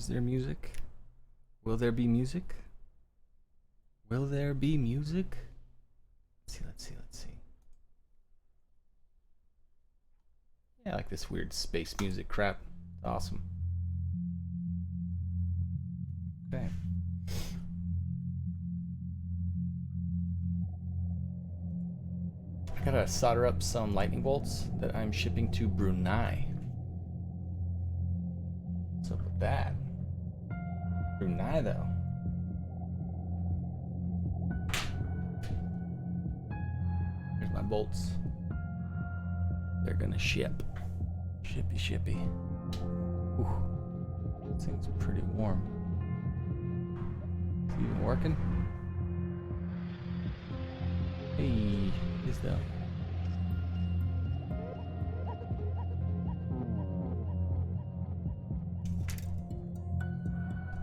Is there music? Will there be music? Will there be music? Let's see. Yeah, I like this weird space music crap. Awesome. Okay. I gotta solder up some lightning bolts that I'm shipping to Brunei. What's up with that? Brunei, though. Here's my bolts. They're gonna ship. Shippy. Ooh, this thing's pretty warm. Is it even working? Hey, it is though.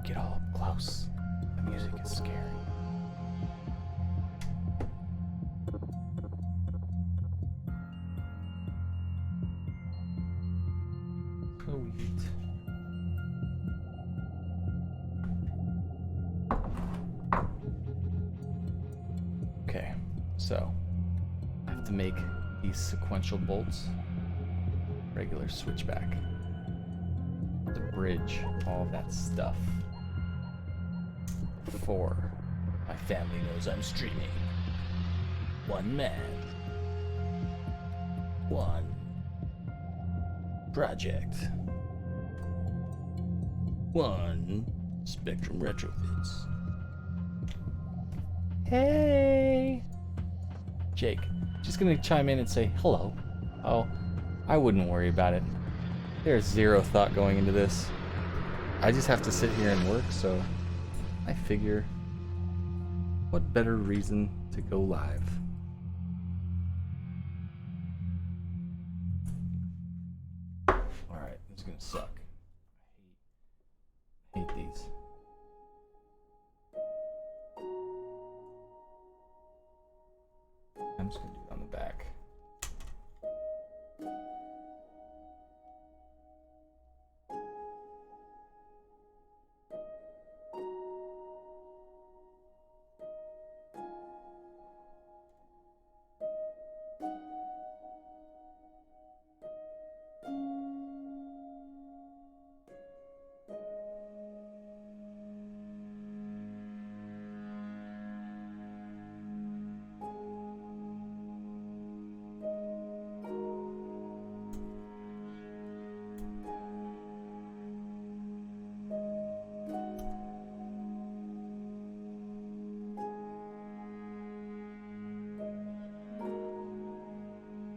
Get all up close. The music is scary. Sweet. Okay, so I have to make these sequential bolts. Regular switchback. The bridge, all that stuff. Before my family knows I'm streaming. One man. One project. One Spectrum Retrofits. Hey! Jake, just gonna chime in and say hello. Oh, I wouldn't worry about it. There's zero thought going into this. I just have to sit here and work, so I figure what better reason to go live. Alright, this is gonna suck. I hate these. I'm just gonna do it on the back.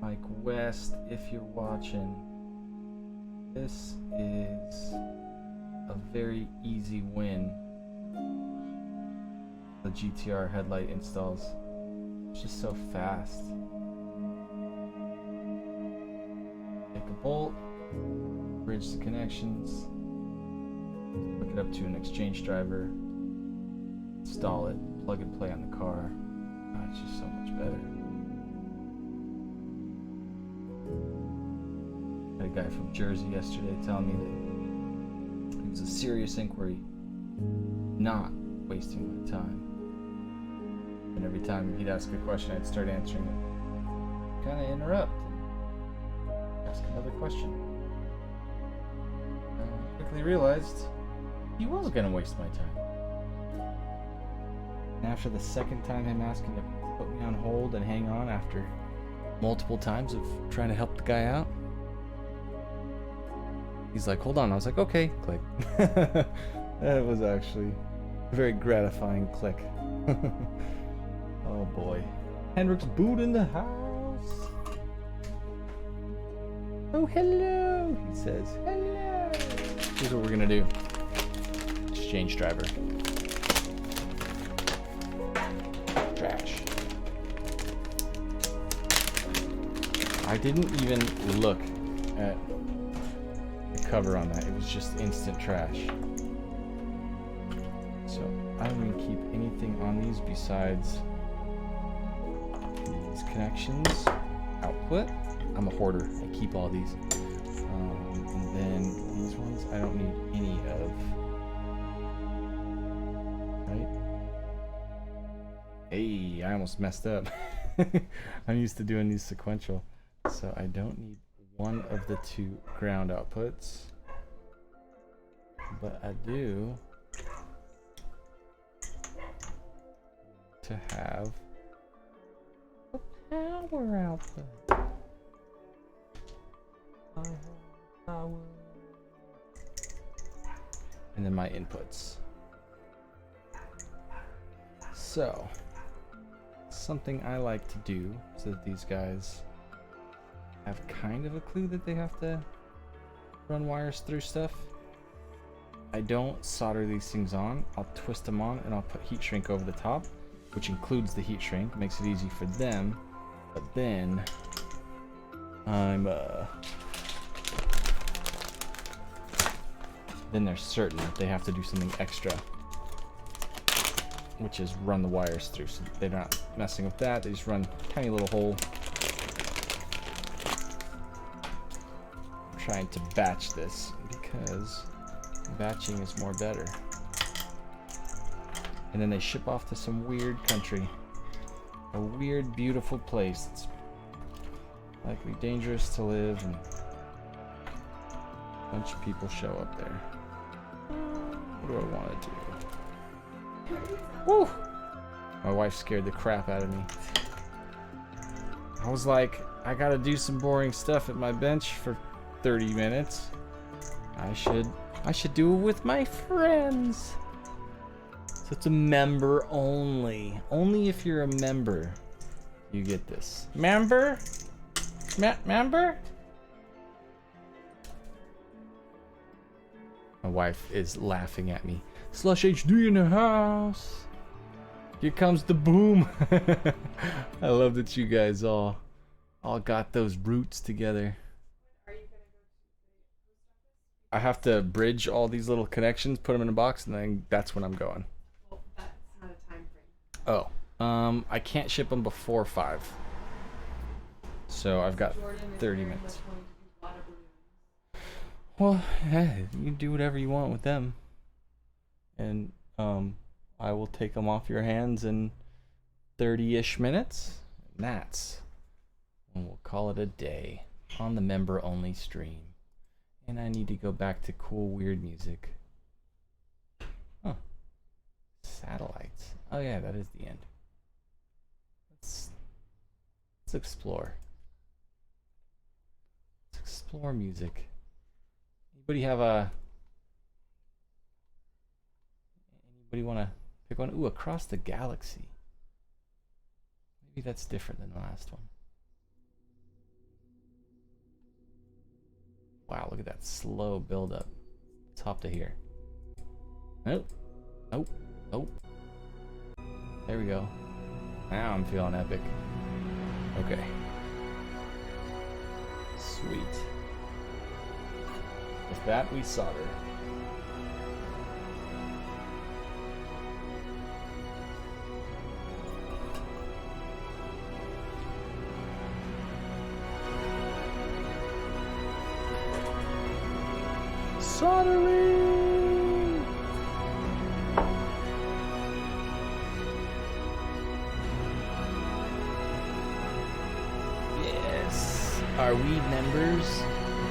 Mike West, if you're watching, this is a very easy win. The GTR headlight installs. It's just so fast. Take a bolt, bridge the connections, hook it up to an exchange driver, install it, plug and play on the car. Oh, it's just so much better. Had a guy from Jersey yesterday telling me that it was a serious inquiry, not wasting my time. And every time he'd ask a question, I'd start answering it. Kind of interrupt and ask another question. I quickly realized he was going to waste my time. And after the second time him asking to put me on hold and hang on after multiple times of trying to help the guy out, he's like, hold on. I was like, okay, click. That was actually a very gratifying click. Oh boy. Hendrix Boot in the house. Oh, hello. He says, hello. Here's what we're gonna do. Exchange driver. Trash. I didn't even look at the cover on that. It was just instant trash. So I don't even keep anything on these besides these connections, output. I'm a hoarder. I keep all these. And then these ones, I don't need any of Hey, I almost messed up. I'm used to doing these sequential. So I don't need one of the two ground outputs. But I do to have a power output. Power. And then my inputs. So, something I like to do so that these guys have kind of a clue that they have to run wires through stuff. I don't solder these things on. I'll twist them on and I'll put heat shrink over the top, which includes the heat shrink, makes it easy for them. But then then they're certain that they have to do something extra, which is run the wires through. So they're not messing with that. They just run a tiny little hole. I'm trying to batch this because batching is more better. And then they ship off to some weird country. A weird, beautiful place. It's likely dangerous to live, and a bunch of people show up there. What do I want to do? Woo! My wife scared the crap out of me. I was like, I gotta do some boring stuff at my bench for 30 minutes. I should do it with my friends. So it's a member only. Only if you're a member, you get this. Member? Member? My wife is laughing at me. Slush HD in the house. Here comes the boom. I love that you guys all got those roots together. I have to bridge all these little connections, put them in a box, and then that's when I'm going. Well, that's not a time frame. Oh, I can't ship them before 5. So I've got 30 minutes. Well, hey, you can do whatever you want with them. And I will take them off your hands in 30-ish minutes. And that's when we'll call it a day on the member-only stream. And I need to go back to cool, weird music. Huh. Satellites. Oh yeah, that is the end. Let's explore. Let's explore music. Anybody have anybody want to pick one? Ooh, Across the Galaxy. Maybe that's different than the last one. Wow, look at that slow build up. Top to here. Nope. Nope. Nope. There we go. Now I'm feeling epic. Okay. Sweet. With that, we solder. Soldering! Yes. Are we members?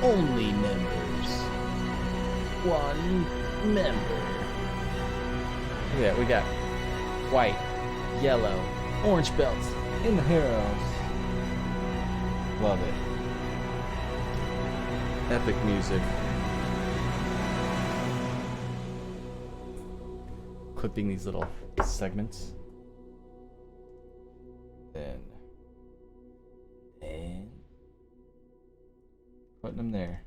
Only members. One member. Look at that. We got white, yellow, orange belts in the heroes. Love it. Epic music. Clipping these little segments. Then putting them there.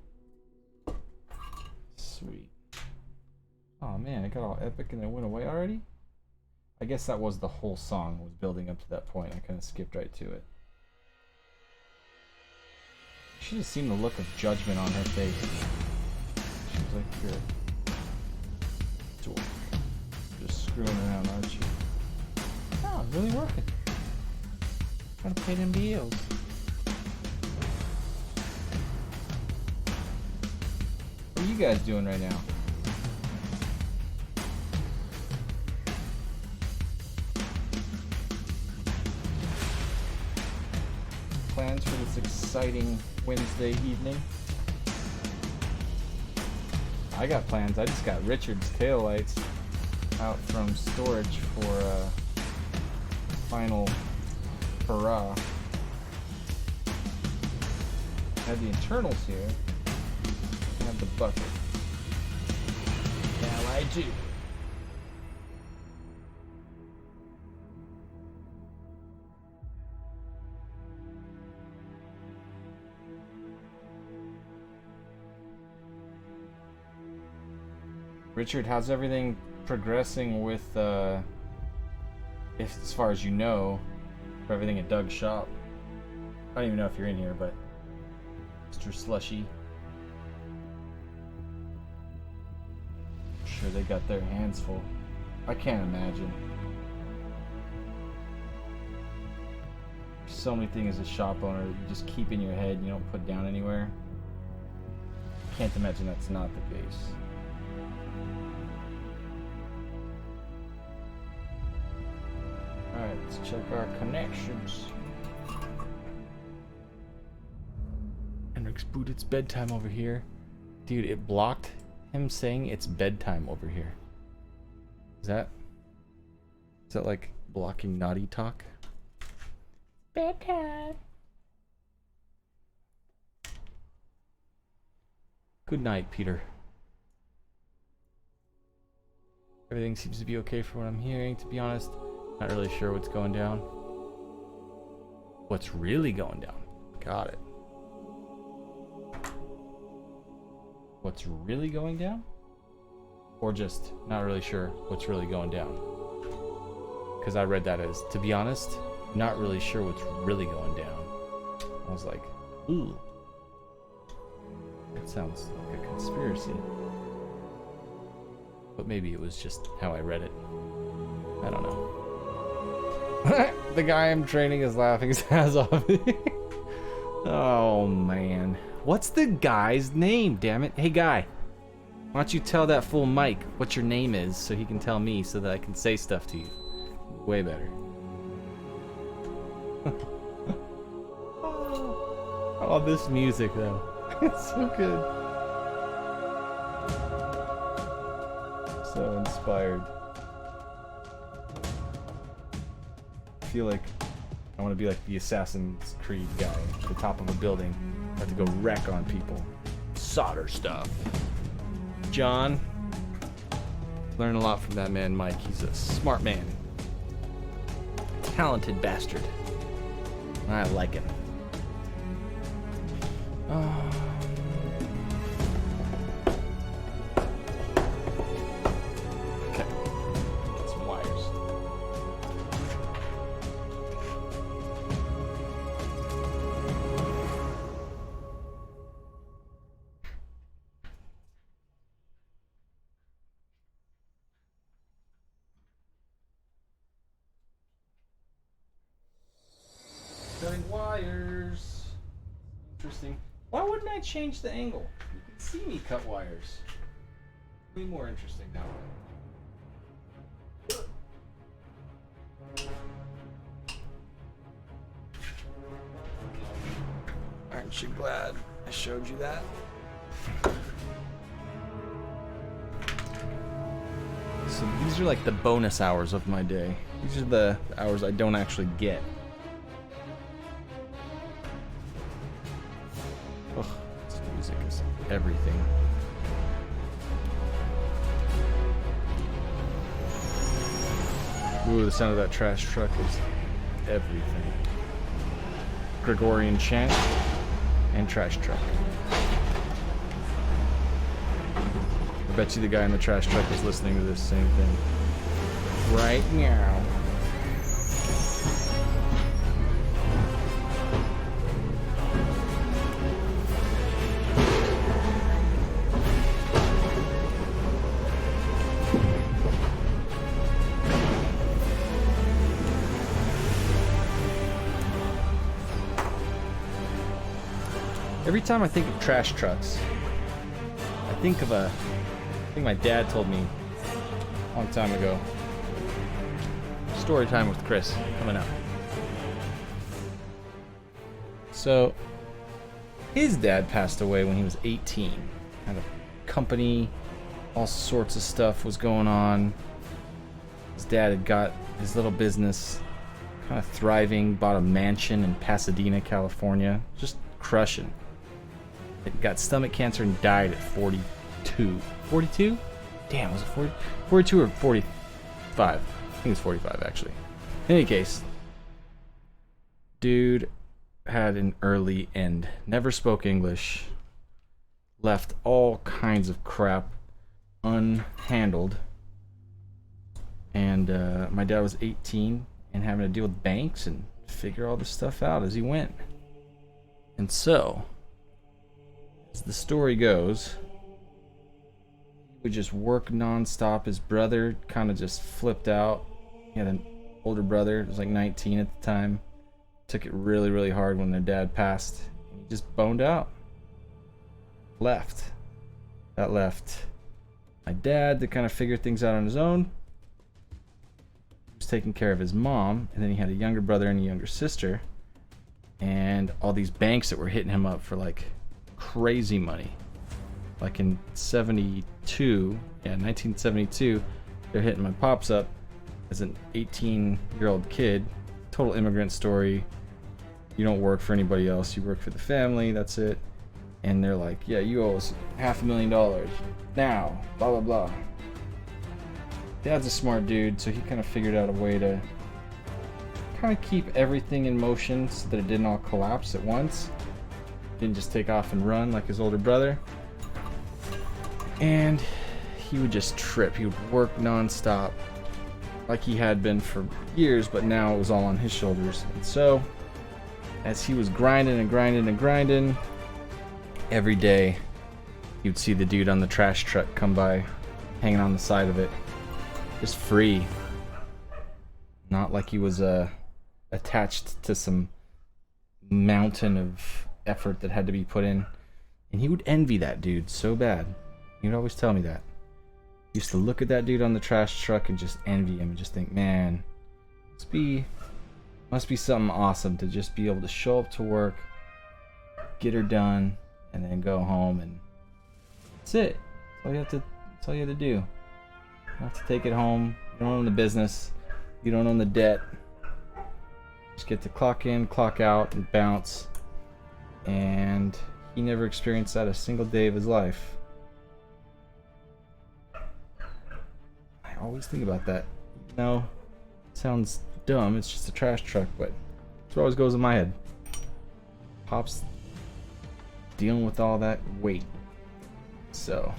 Sweet. Oh man, it got all epic and then went away already? I guess that was the whole song, was building up to that point. I kind of skipped right to it. You should have seen the look of judgment on her face. She was like, you're just screwing around, aren't you? Oh, it's really working. Trying to pay them bills. What are you guys doing right now? plans for this exciting Wednesday evening? I got plans. I just got Richard's taillights out from storage for final hurrah. I have the internals here. I have the bucket. Now I do. Richard, how's everything progressing with, if as far as you know, for everything at Doug's shop? I don't even know if you're in here, but Mr. Slushy. I'm sure they got their hands full. I can't imagine. There's so many things as a shop owner that you just keep in your head and you don't put down anywhere. Can't imagine that's not the case. Alright, let's check our connections. Henrik's boot, it's bedtime over here. Dude, it blocked him saying it's bedtime over here. Is that like blocking naughty talk? Bedtime. Good night, Peter. Everything seems to be okay for what I'm hearing, to be honest. Not really sure what's going down. What's really going down? Got it. What's really going down? Or just not really sure what's really going down? Because I read that as, to be honest, not really sure what's really going down. I was like, ooh. That sounds like a conspiracy. But maybe it was just how I read it. I don't know. The guy I'm training is laughing his ass off. Oh man. What's the guy's name, damn it? Hey guy, why don't you tell that fool Mike what your name is so he can tell me so that I can say stuff to you. Way better. Oh, this music though. It's so good. So inspired. I feel like I want to be like the Assassin's Creed guy at the top of a building. I have to go wreck on people. Solder stuff. John, learn a lot from that man, Mike. He's a smart man. Talented bastard. I like him. Okay. Get some wires. Cutting wires. Interesting. Why wouldn't I change the angle? You can see me cut wires. Way more interesting that way. Aren't you glad I showed you that? So these are like the bonus hours of my day. These are the hours I don't actually get. Ugh, this music is everything. Ooh, the sound of that trash truck is everything. Gregorian chant and trash truck. I bet you the guy in the trash truck is listening to this same thing right now. Every time I think of trash trucks, I think of I think my dad told me a long time ago. Story time with Chris coming up. So, his dad passed away when he was 18. Had a company, all sorts of stuff was going on. His dad had got his little business kind of thriving, bought a mansion in Pasadena, California, just crushing. It got stomach cancer and died at 42. 42? Damn, was it 40? 42 or 45? I think it's 45, actually. In any case, dude had an early end. Never spoke English. Left all kinds of crap unhandled. And my dad was 18 and having to deal with banks and figure all this stuff out as he went. And so, as the story goes, he would just work nonstop. His brother kind of just flipped out. He had an older brother, he was like 19 at the time. Took it really, really hard when their dad passed. He just boned out. Left. That left my dad to kind of figure things out on his own. He was taking care of his mom, and then he had a younger brother and a younger sister. And all these banks that were hitting him up for like crazy money. Like in 1972, they're hitting my pops up as an 18-year-old kid. Total immigrant story. You don't work for anybody else, you work for the family, that's it. And they're like, yeah, you owe us $500,000 now, blah blah blah. Dad's a smart dude, so he kind of figured out a way to kind of keep everything in motion so that it didn't all collapse at once. Didn't just take off and run like his older brother. And he would just trip. He would work non-stop like he had been for years, but now it was all on his shoulders. And so, as he was grinding and grinding and grinding, every day you'd see the dude on the trash truck come by, hanging on the side of it, just free. Not like he was attached to some mountain of effort that had to be put in. And he would envy that dude so bad. He would always tell me that. He used to look at that dude on the trash truck and just envy him and just think, man, must be something awesome to just be able to show up to work, get her done, and then go home, and that's it. That's all you have to do. You don't have to take it home. You don't own the business. You don't own the debt. Just get to clock in, clock out, and bounce. And he never experienced that a single day of his life. I always think about that. No, it sounds dumb. It's just a trash truck, but that's what always goes in my head. Pop's dealing with all that weight. So,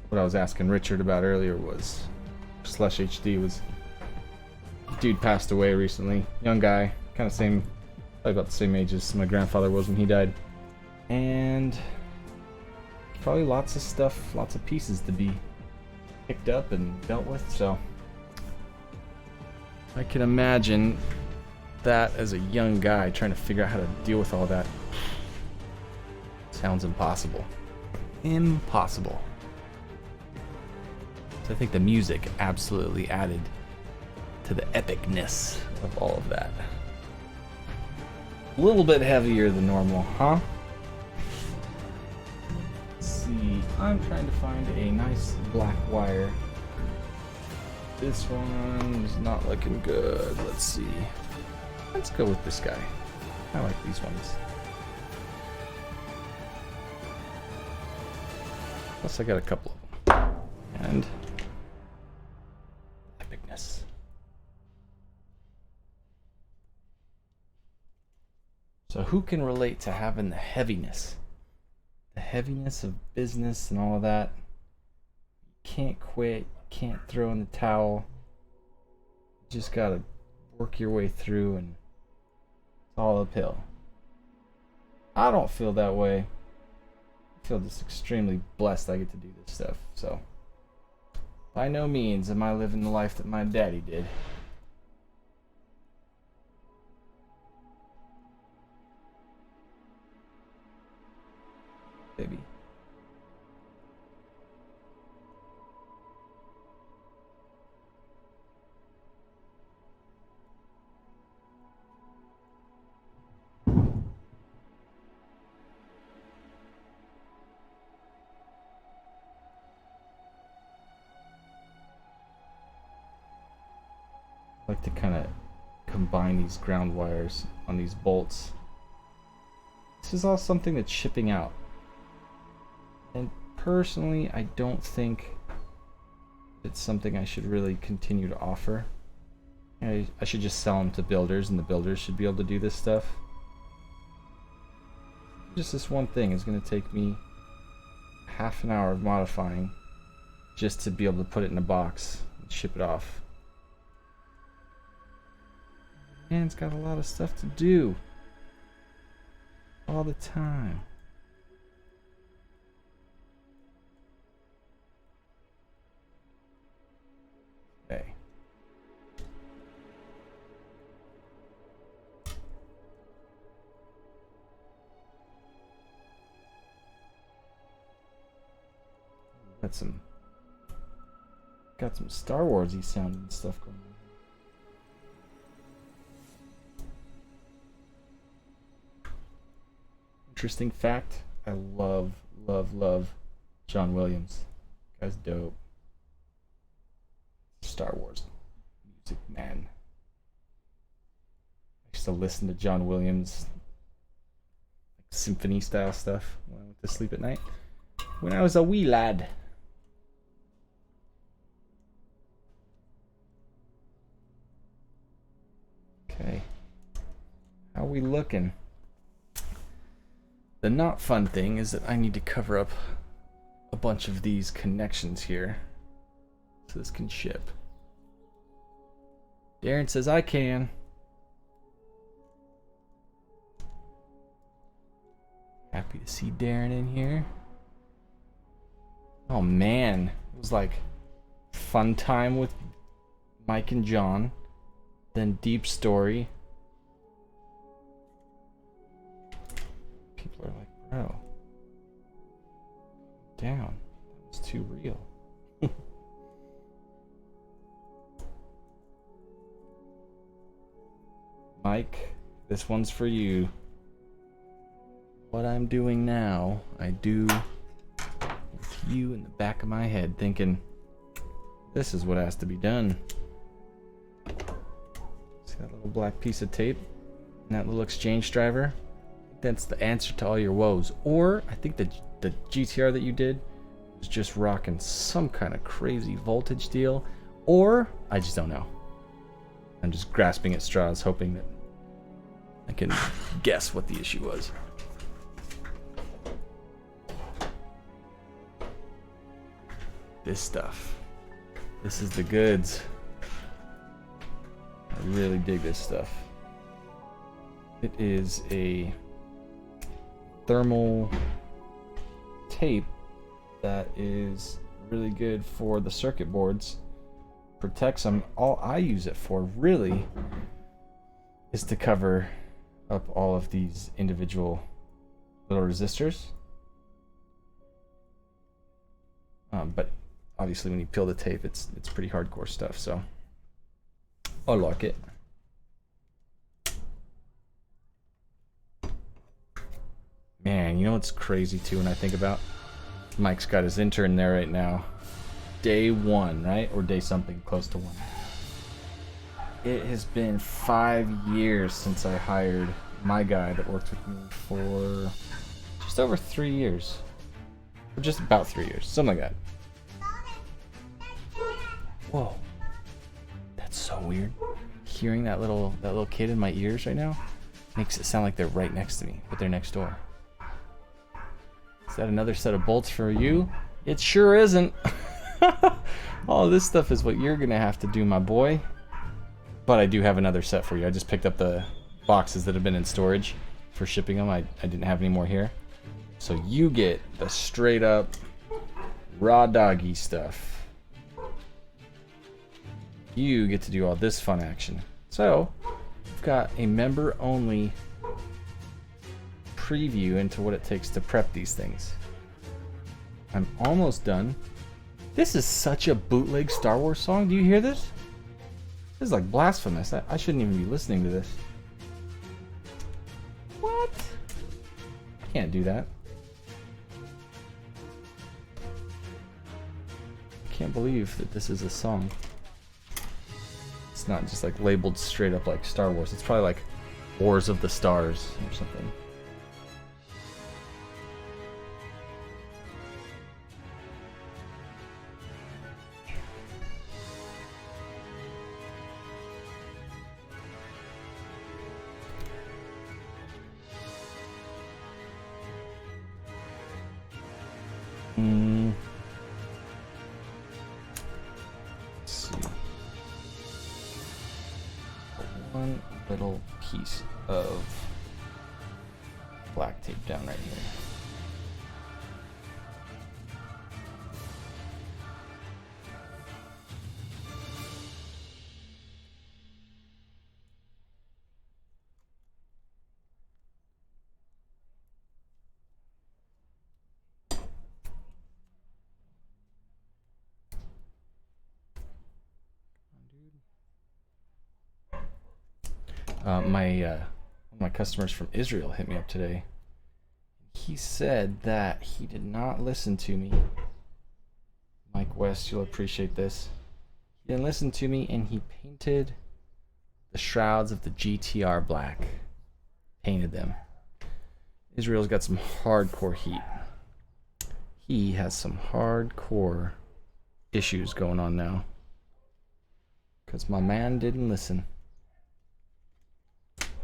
what I was asking Richard about earlier was Slush HD was, dude passed away recently. Young guy, kind of same, probably about the same age as my grandfather was when he died. And probably lots of stuff, lots of pieces to be picked up and dealt with. So I can imagine that as a young guy trying to figure out how to deal with all that. Sounds impossible. Impossible. So I think the music absolutely added to the epicness of all of that. A little bit heavier than normal, huh? Let's see. I'm trying to find a nice black wire. This one is not looking good. Let's see. Let's go with this guy. I like these ones. Plus I got a couple of them. And epicness. So who can relate to having the heaviness? The heaviness of business and all of that. You can't quit, you can't throw in the towel. You just gotta work your way through, and it's all uphill. I don't feel that way. I feel just extremely blessed I get to do this stuff. So by no means am I living the life that my daddy did. Baby. to kind of combine these ground wires on these bolts. This is all something that's shipping out. And personally, I don't think it's something I should really continue to offer. I should just sell them to builders, and the builders should be able to do this stuff. Just this one thing is going to take me half an hour of modifying just to be able to put it in a box and ship it off. Man, it's got a lot of stuff to do all the time. Okay. Got some Star Wars-y sounding stuff going on. Interesting fact, I love John Williams. Guy's dope. Star Wars music man. I used to listen to John Williams symphony style stuff when I went to sleep at night when I was a wee lad. Okay, how are we looking? The not fun thing is that I need to cover up a bunch of these connections here so this can ship. Darren says I can. Happy to see Darren in here. Oh man, it was like fun time with Mike and John, then Deep Story. People are like, bro, down. That was too real. Mike, this one's for you. What I'm doing now, I do with you in the back of my head, thinking, this is what has to be done. See that little black piece of tape? And that little exchange driver? That's the answer to all your woes. Or, I think the GTR that you did was just rocking some kind of crazy voltage deal. Or, I just don't know. I'm just grasping at straws, hoping that I can guess what the issue was. This stuff. This is the goods. I really dig this stuff. It is a thermal tape that is really good for the circuit boards. Protects them. All I use it for really is to cover up all of these individual little resistors. But obviously when you peel the tape, it's pretty hardcore stuff, so I like it. Man, you know what's crazy too when I think about? Mike's got his intern there right now. Day 1, right? Or day something close to 1. It has been 5 years since I hired my guy that worked with me for just over 3 years. Or just about 3 years, something like that. Whoa. That's so weird. Hearing that little kid in my ears right now makes it sound like they're right next to me, but they're next door. Is that another set of bolts for you? It sure isn't. All this stuff is what you're gonna have to do, my boy. But I do have another set for you. I just picked up the boxes that have been in storage for shipping them. I didn't have any more here. So you get the straight up raw doggy stuff. You get to do all this fun action. So, we've got a member only preview into what it takes to prep these things. I'm almost done. This is such a bootleg Star Wars song. Do you hear this? This is like blasphemous. I shouldn't even be listening to this. What? I can't do that. I can't believe that this is a song. It's It's not just like labeled straight up like Star Wars. It's probably like Wars of the Stars or something. Let's see. One little piece of black tape down right here. One of my customers from Israel hit me up today. He said that he did not listen to me. Mike West, you'll appreciate this. He didn't listen to me, and he painted the shrouds of the GTR black. Painted them. Israel's got some hardcore heat. He has some hardcore issues going on now. Because my man didn't listen.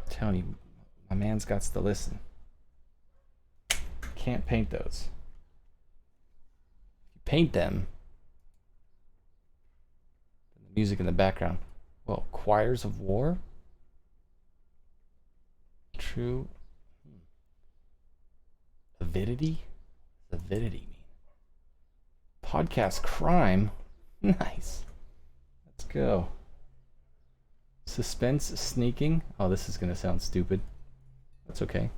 Telling you, my man's got to listen. Can't paint those. If you paint them, the music in the background. Well, choirs of war? True. Avidity? What does avidity mean? Podcast crime? Nice. Let's go. Suspense sneaking. Oh, this is gonna sound stupid. That's okay.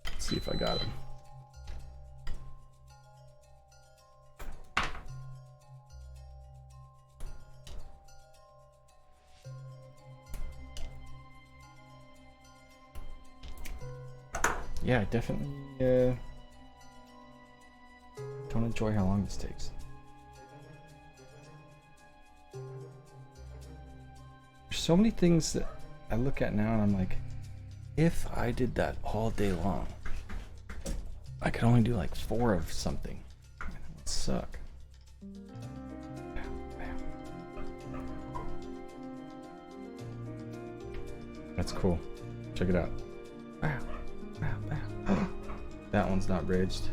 Let's see if I got him. Yeah, definitely don't enjoy how long this takes. There's so many things that I look at now and I'm like, if I did that all day long, I could only do like 4 of something. That would suck. That's cool. Check it out. Wow. That one's not bridged.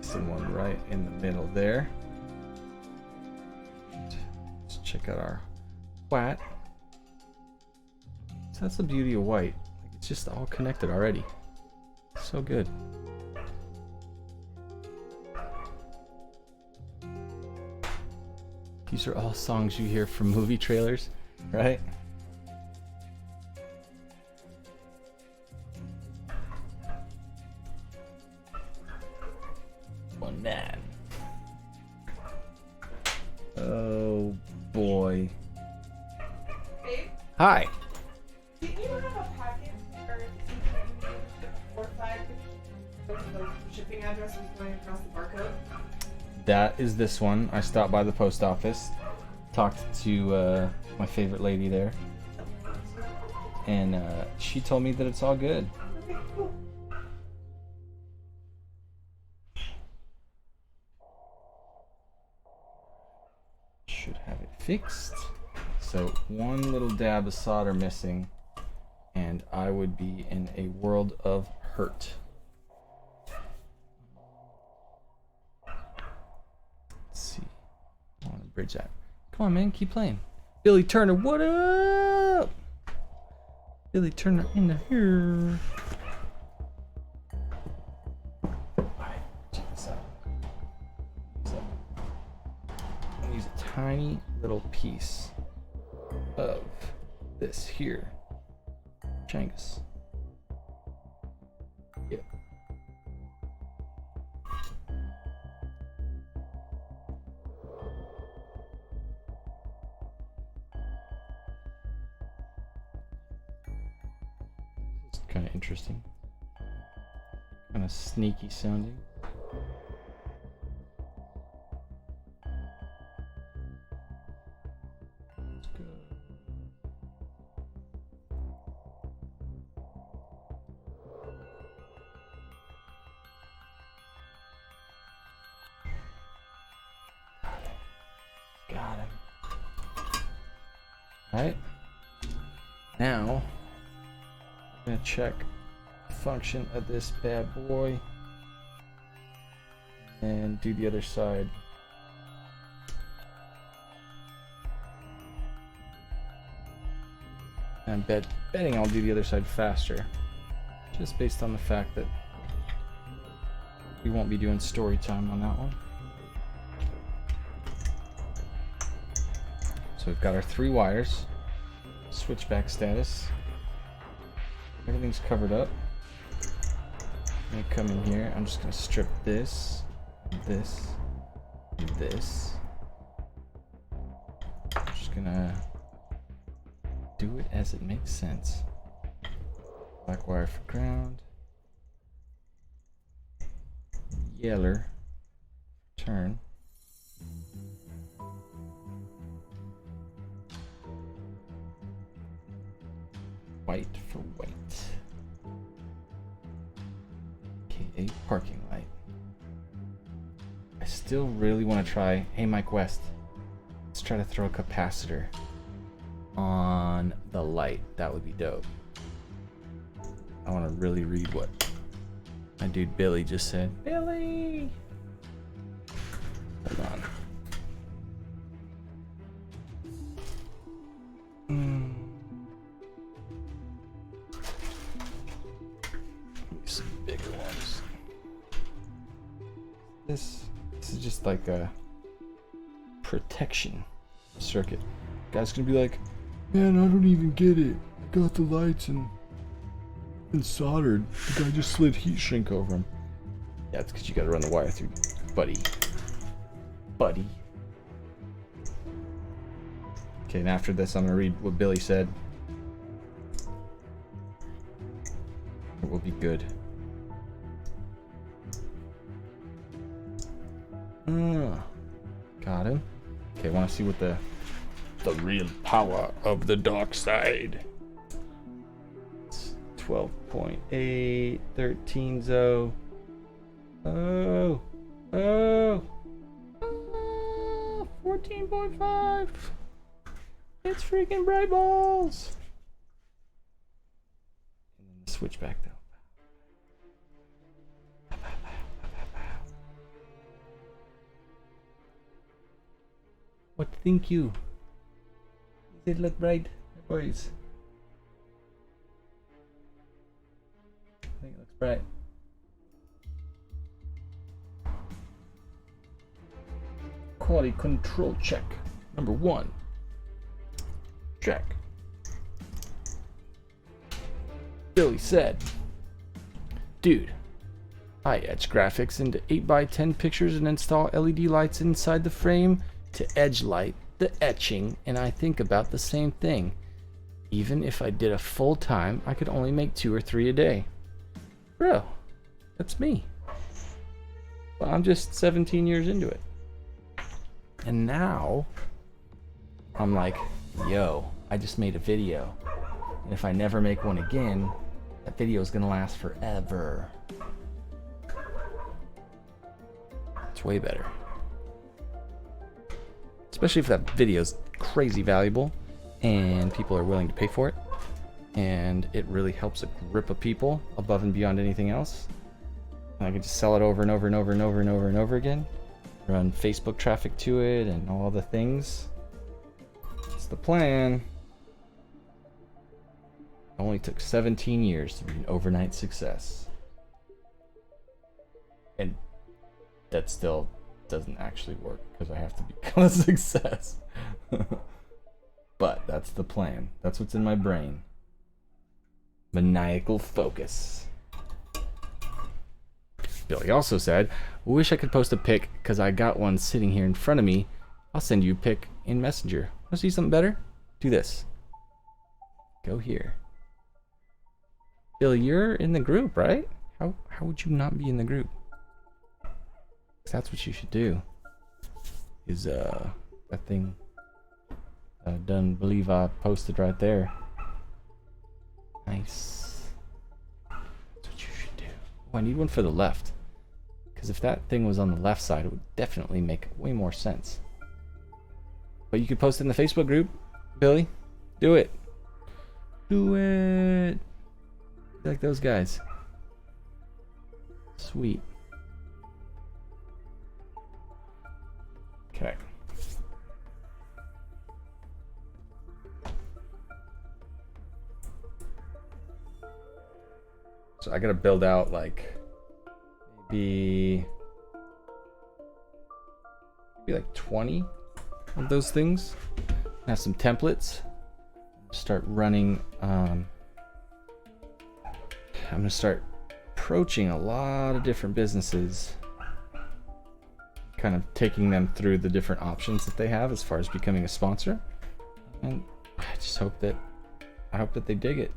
Someone right in the middle there. Let's check out our white. So that's the beauty of white. Like, it's just all connected already. So good. These are all songs you hear from movie trailers, right? Man. Oh boy. Babe, Hi. didn't you have a packet or 4-5 the shipping address was going across the barcode? That is this one. I stopped by the post office, talked to my favorite lady there, and she told me that it's all good. Okay, cool. Should have it fixed. So one little dab of solder missing, and I would be in a world of hurt. Let's see. I want to bridge that. Come on, man, keep playing. Billy Turner, what up? Billy Turner in the here. Alright, check this out. I'm gonna use a tiny little piece of this here. Changus. Yep. It's kind of interesting. of sneaky sounding. Let's go. Got him. Alright. Now, I'm going to check the function of this bad boy and do the other side. I'm betting I'll do the other side faster, just based on the fact that we won't be doing story time on that one. So we've got our 3 wires, switchback status. Everything's covered up. I'm gonna come in here. I'm just gonna strip this, this, and this. I'm just gonna do it as it makes sense. Black wire for ground. Yeller. Turn. White for white. Okay, a parking light. I still really want to try. Hey, Mike West. Let's try to throw a capacitor on the light. That would be dope. I want to really read what my dude Billy just said. Billy! Hold on. Some bigger ones. This is just like a protection circuit. Guy's gonna be like, man, I don't even get it. I got the lights and soldered. The guy just slid heat shrink over them. Yeah, it's because you gotta run the wire through, buddy. Okay, and after this, I'm gonna read what Billy said. It will be good. Got him. Okay, want to see what the real power of the dark side. It's 12.8, 13 zo. Oh, 14.5. It's freaking bright balls. And then the switchback though. What think you? Does it look bright, boys? I think it looks bright. Quality control check. Number 1. Check. Billy said, dude, I etch graphics into 8x10 pictures and install LED lights inside the frame to edge light the etching, and I think about the same thing. Even if I did a full time, I could only make 2 or 3 a day. Bro, that's me. Well, I'm just 17 years into it. And now, I'm like, yo, I just made a video. And if I never make one again, that video is gonna last forever. It's way better. Especially if that video is crazy valuable and people are willing to pay for it. And it really helps a group of people above and beyond anything else. And I can just sell it over and over and over and over and over and over again. Run Facebook traffic to it and all the things. It's the plan. It only took 17 years to be an overnight success. And that still doesn't actually work because I have to become a success. But that's the plan. That's what's in my brain. Maniacal focus. Billy also said, wish I could post a pic because I got one sitting here in front of me. I'll send you a pic in Messenger. Want to see something better? Do this. Go here. Billy, you're in the group, right? How would you not be in the group? 'Cause that's what you should do. Is that thing I done believe I posted right there. Nice. That's what you should do. Oh, I need one for the left. Because if that thing was on the left side, it would definitely make way more sense. But you could post it in the Facebook group, Billy. Do it. Do it. Be like those guys. Sweet. Okay. So I gotta build out like maybe like 20 of those things. Have some templates. Start running. I'm gonna start approaching a lot of different businesses, kind of taking them through the different options that they have as far as becoming a sponsor. And I just hope that they dig it.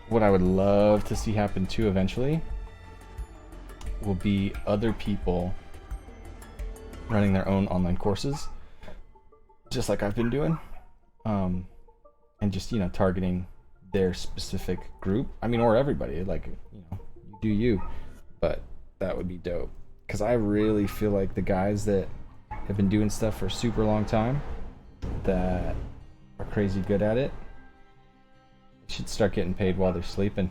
What I would love to see happen too eventually will be other people running their own online courses, just like I've been doing, and just, you know, targeting their specific group. I mean, or everybody, like, you know, you do you, but that would be dope. Because I really feel like the guys that have been doing stuff for a super long time that are crazy good at it should start getting paid while they're sleeping.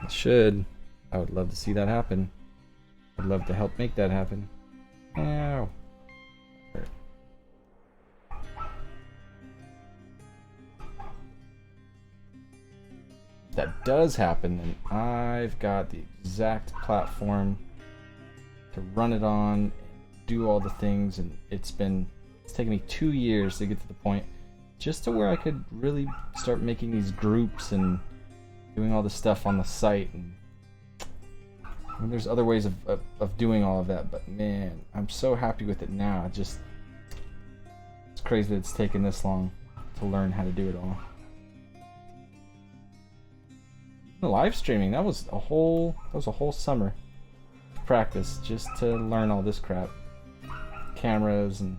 It should. I would love to see that happen. I'd love to help make that happen. Ow. Hurt. If that does happen, then I've got the exact platform to run it on and do all the things, and it's taken me 2 years to get to the point just to where I could really start making these groups and doing all the stuff on the site. And I mean, there's other ways of doing all of that, but man, I'm so happy with it now. It's crazy that it's taken this long to learn how to do it all. The live streaming, that was a whole summer of practice just to learn all this crap. Cameras, and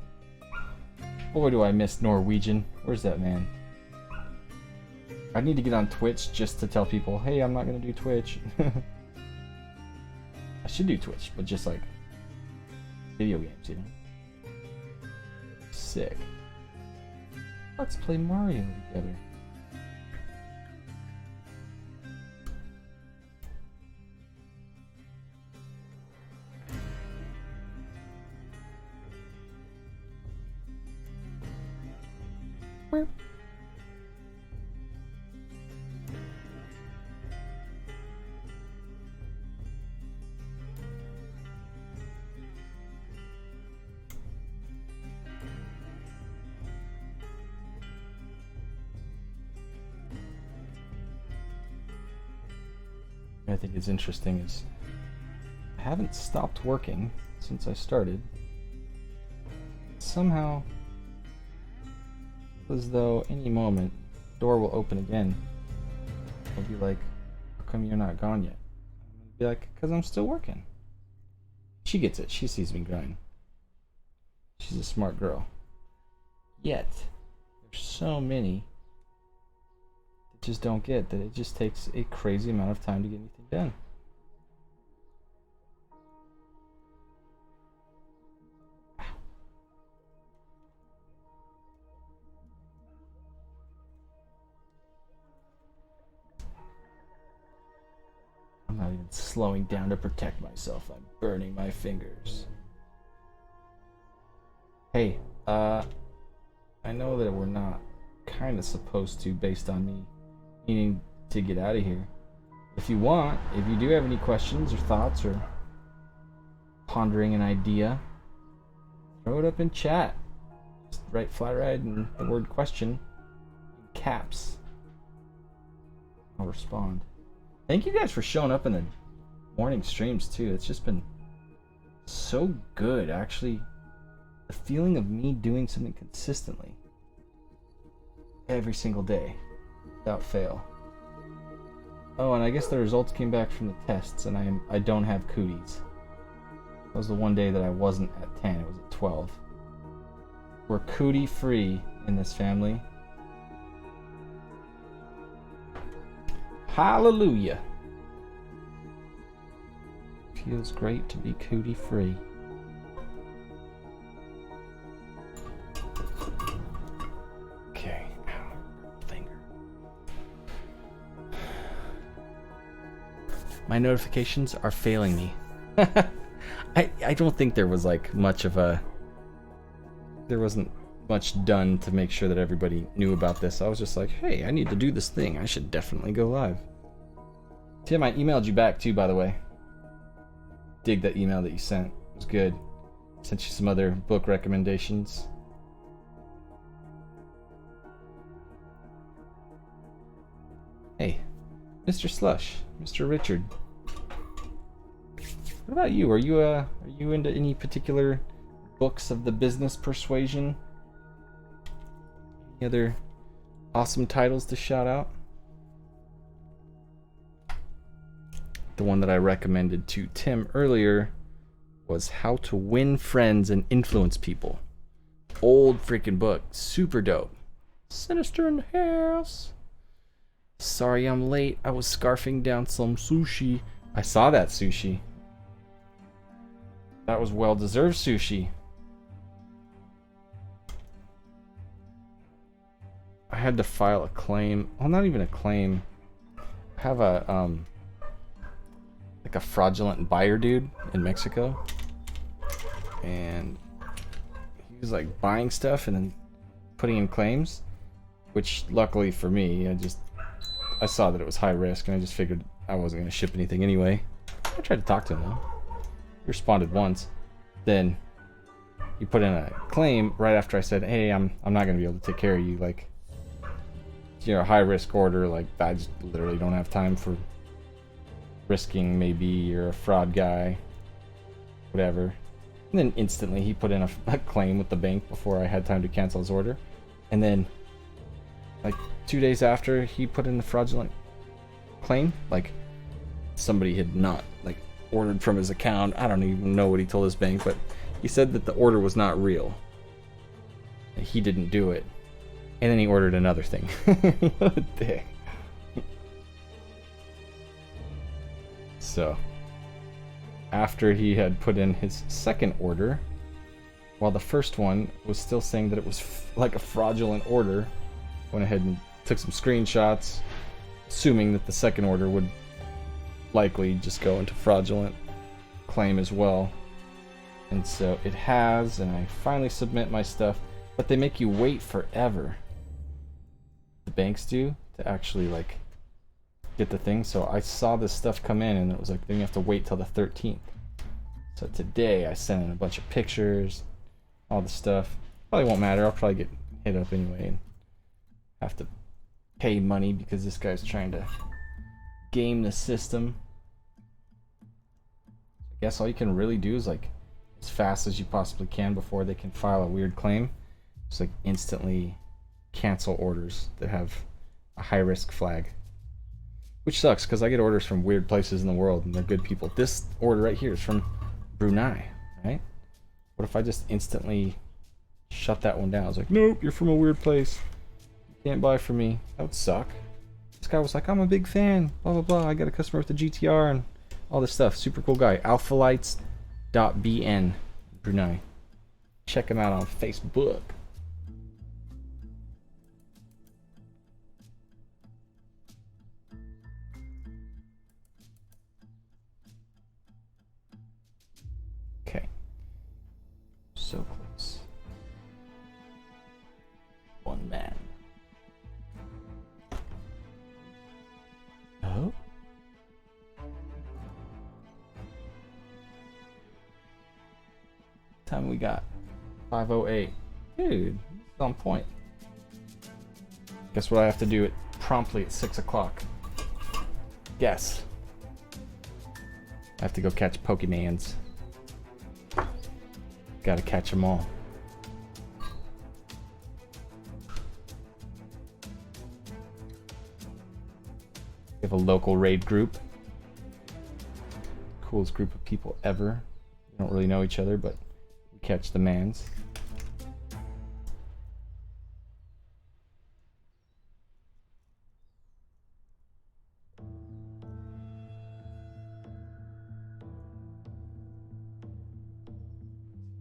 boy do I miss Norwegian. Where's that man? I need to get on Twitch just to tell people, hey, I'm not gonna do Twitch. I should do Twitch, but just like video games, you know? Sick. Let's play Mario together. I think is interesting is I haven't stopped working since I started. Somehow, as though any moment the door will open again. I'll be like, how come you're not gone yet? I'll be like, because I'm still working. She gets it. She sees me grind. She's a smart girl. Yet, there's so many that just don't get that it just takes a crazy amount of time to get anything done. I'm not even slowing down to protect myself. I'm burning my fingers. Hey, I know that we're not kind of supposed to, based on me needing to get out of here. If you want, if you do have any questions or thoughts or pondering an idea, throw it up in chat. Just write Flat Ride and the word question in caps. I'll respond. Thank you guys for showing up in the morning streams too. It's just been so good, actually. The feeling of me doing something consistently every single day without fail. Oh, and I guess the results came back from the tests, and I don't have cooties. That was the one day that I wasn't at 10, it was at 12. We're cootie free in this family. Hallelujah. Feels great to be cootie free. Okay. Ow. Finger. My notifications are failing me. I don't think there was like much of a... There wasn't much done to make sure that everybody knew about this. I was just like, hey, I need to do this thing. I should definitely go live. Tim, I emailed you back too, by the way. Dig that email that you sent. It was good. Sent you some other book recommendations. Hey, Mr. Slush, Mr. Richard. What about you? Are you into any particular books of the business persuasion? Any other awesome titles to shout out? The one that I recommended to Tim earlier was How to Win Friends and Influence People. Old freaking book. Super dope. Sinister in the house. Sorry I'm late. I was scarfing down some sushi. I saw that sushi. That was well-deserved sushi. I had to file a claim. Well, not even a claim. I have a like a fraudulent buyer dude in Mexico, and he was like buying stuff and then putting in claims, which luckily for me, I saw that it was high risk, and I just figured I wasn't going to ship anything anyway. I tried to talk to him though. He responded once. Then he put in a claim right after I said, hey, I'm not going to be able to take care of you. Like, you're a high risk order. Like, I just literally don't have time for risking. Maybe you're a fraud guy, whatever. And then instantly he put in a claim with the bank before I had time to cancel his order. And then like 2 days after he put in the fraudulent claim, like somebody had not like ordered from his account. I don't even know what he told his bank, but he said that the order was not real. He didn't do it. And then he ordered another thing. What a dick. So, after he had put in his second order, while the first one was still saying that it was like a fraudulent order, went ahead and took some screenshots, assuming that the second order would likely just go into fraudulent claim as well. And so it has, and I finally submit my stuff, but they make you wait forever. The banks do, to actually like get the thing. So I saw this stuff come in and it was like, then you have to wait till the 13th. So today I sent in a bunch of pictures, all the stuff. Probably won't matter, I'll probably get hit up anyway and have to pay money because this guy's trying to game the system. I guess all you can really do is like as fast as you possibly can before they can file a weird claim, just like instantly cancel orders that have a high risk flag. Which sucks because I get orders from weird places in the world and they're good people. This order right here is from Brunei, right? What if I just instantly shut that one down? I was like, nope, you're from a weird place. You can't buy from me. That would suck. This guy was like, I'm a big fan, blah, blah, blah. I got a customer with the GTR and all this stuff. Super cool guy. Alphalights.bn, Brunei. Check him out on Facebook. Okay. So close. One man. Oh? Time we got 5:08. Dude, it's on point. Guess what I have to do it promptly at 6 o'clock. Guess. I have to go catch Pokemans. Gotta catch them all. We have a local raid group. Coolest group of people ever. We don't really know each other, but we catch the mans.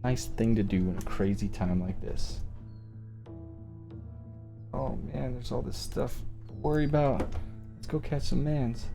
Nice thing to do in a crazy time like this. Oh man, there's all this stuff to worry about. Let's go catch some mans.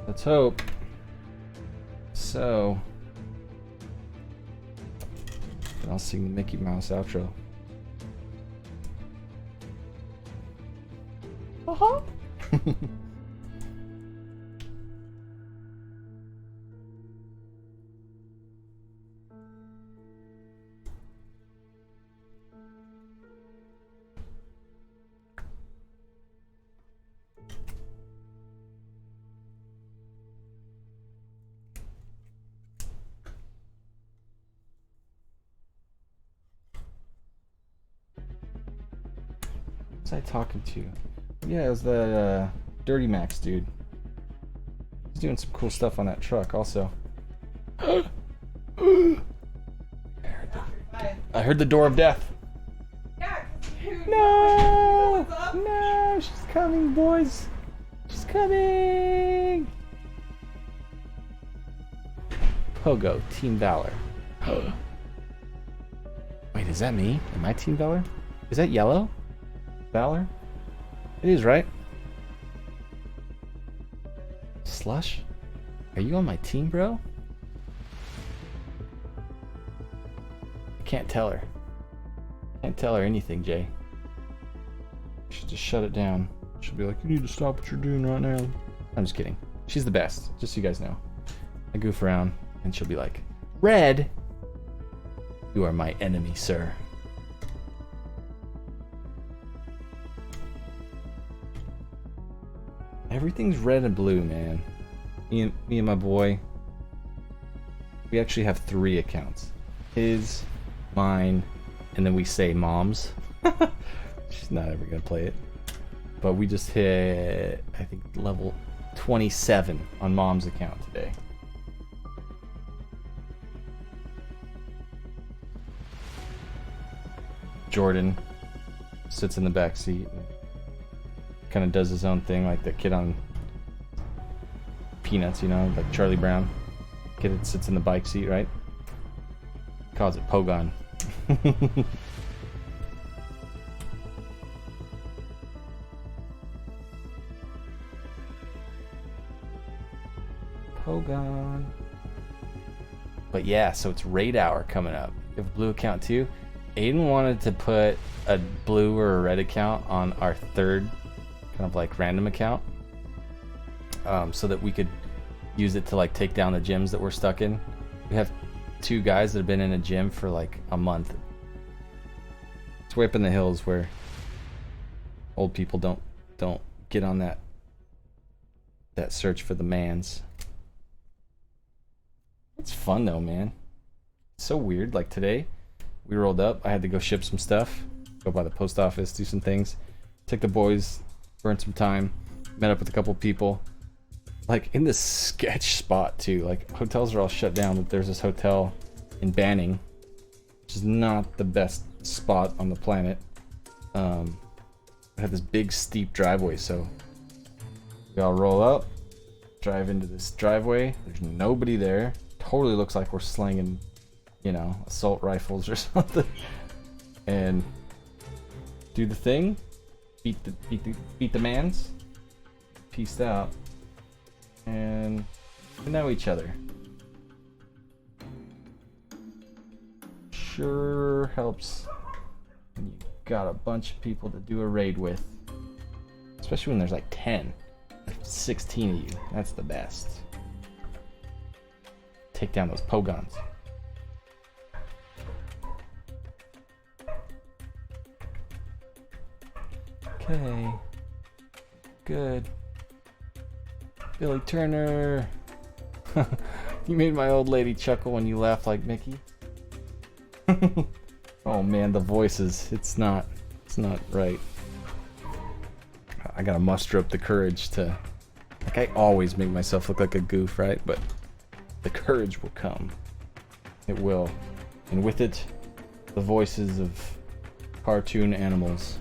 Let's hope. So, then I'll sing the Mickey Mouse outro. Uh-huh. Who was I talking to? Yeah, it was that Dirty Max dude. He's doing some cool stuff on that truck also. Bye. I heard the door of death. Yeah, 'cause you- No! What's up? No, she's coming, boys. She's coming. Pogo, Team Valor. Wait, is that me? Am I Team Valor? Is that yellow? Valor? It is, right? Slush? Are you on my team, bro? I can't tell her. Can't tell her anything, Jay. You should just shut it down. She'll be like, you need to stop what you're doing right now. I'm just kidding. She's the best, just so you guys know. I goof around, and she'll be like, Red, you are my enemy, sir. Everything's red and blue, man. Me and my boy, we actually have 3 accounts. His, mine, and then we say Mom's. She's not ever gonna play it. But we just hit, I think, level 27 on Mom's account today. Jordan sits in the back seat, kind of does his own thing, like the kid on Peanuts, you know, like Charlie Brown. Kid that sits in the bike seat, right? Calls it Pogon. Pogon. But yeah, so it's raid hour coming up. You have a blue account too. Aiden wanted to put a blue or a red account on our 3rd kind of like random account, so that we could use it to like take down the gyms that we're stuck in. We have 2 guys that have been in a gym for like a month. It's way up in the hills where old people don't get on that search for the mans. It's fun though, man. It's so weird. Like today, we rolled up. I had to go ship some stuff, go by the post office, do some things. Took the boys, burned some time, met up with a couple people. Like in this sketch spot too. Like hotels are all shut down, but there's this hotel in Banning, which is not the best spot on the planet. I had this big steep driveway, so we all roll up, drive into this driveway. There's nobody there. Totally looks like we're slinging, you know, assault rifles or something. And do the thing, beat the mans, peaced out, and we know each other. Sure helps when you got a bunch of people to do a raid with, especially when there's like 10, 16 of you. That's the best. Take down those pogons. Okay. Good. Billy Turner. You made my old lady chuckle when you laugh like Mickey. Oh man, the voices. It's not right. I gotta muster up the courage to... Like, I always make myself look like a goof, right? But the courage will come. It will. And with it, the voices of cartoon animals.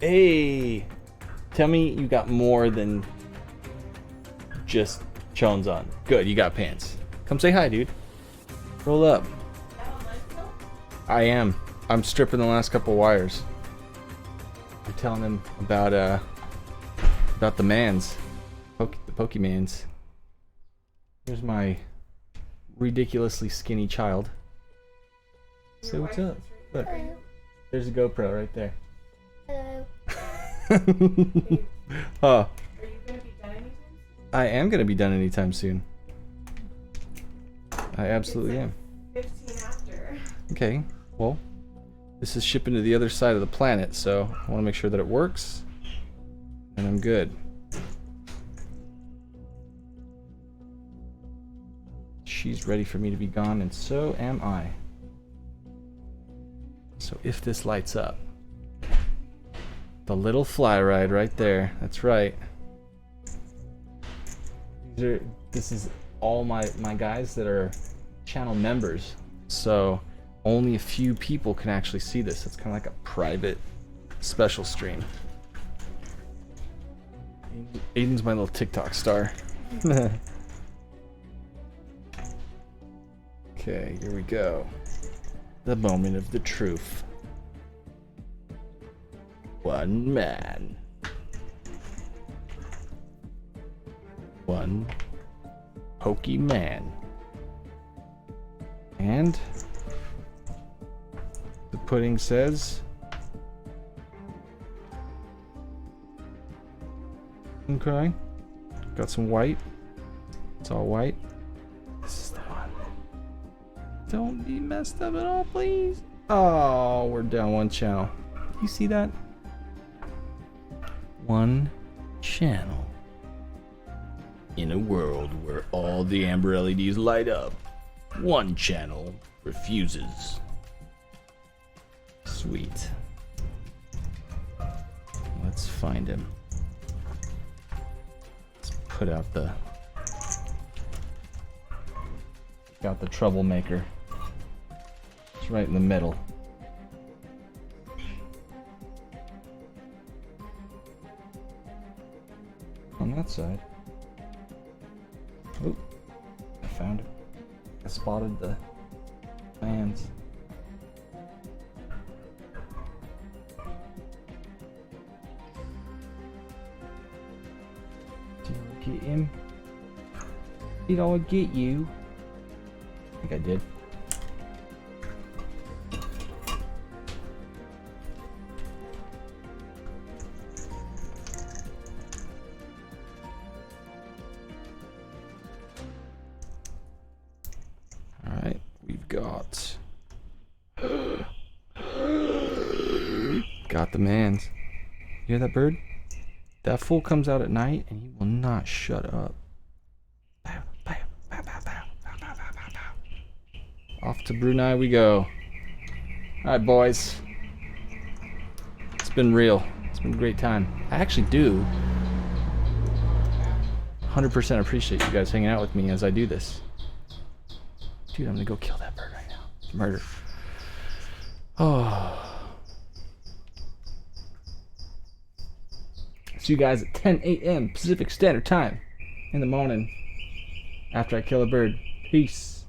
Hey! Tell me you got more than just Chones on. Good, you got pants. Come say hi, dude. Roll up. I am. I'm stripping the last couple wires. I'm telling him about the mans. The Pokemans. Here's my ridiculously skinny child. Say what's up. Look. There's a GoPro right there. Hello. Oh. Are you gonna be done anytime? I am gonna be done anytime soon. I absolutely am. 15 after. Okay, well, this is shipping to the other side of the planet, so I want to make sure that it works, and I'm good. She's ready for me to be gone, and so am I. So if this lights up, the little fly ride right there, that's right. This is all my guys that are channel members, so only a few people can actually see this. It's kind of like a private special stream. Aiden's my little TikTok star. Okay, here we go. The moment of the truth. One man. One Pokemon. And the pudding says, okay, got some white. It's all white. This is the one. Don't be messed up at all, please. Oh, we're down one channel. You see that? One channel. In a world where all the amber LEDs light up, one channel refuses. Sweet. Let's find him. Let's put out the... Got the troublemaker. It's right in the middle. On that side. Oh, I found it. I spotted the fans. Did I get him? Did I get you? I think I did. Alright, we've got... got the mans. You hear that bird? That fool comes out at night and he will not shut up. Off to Brunei we go. Alright, boys. It's been real. It's been a great time. I actually do 100% appreciate you guys hanging out with me as I do this. Dude, I'm gonna go kill that bird right now. Murder. Oh. See you guys at 10 a.m. Pacific Standard Time in the morning after I kill a bird. Peace.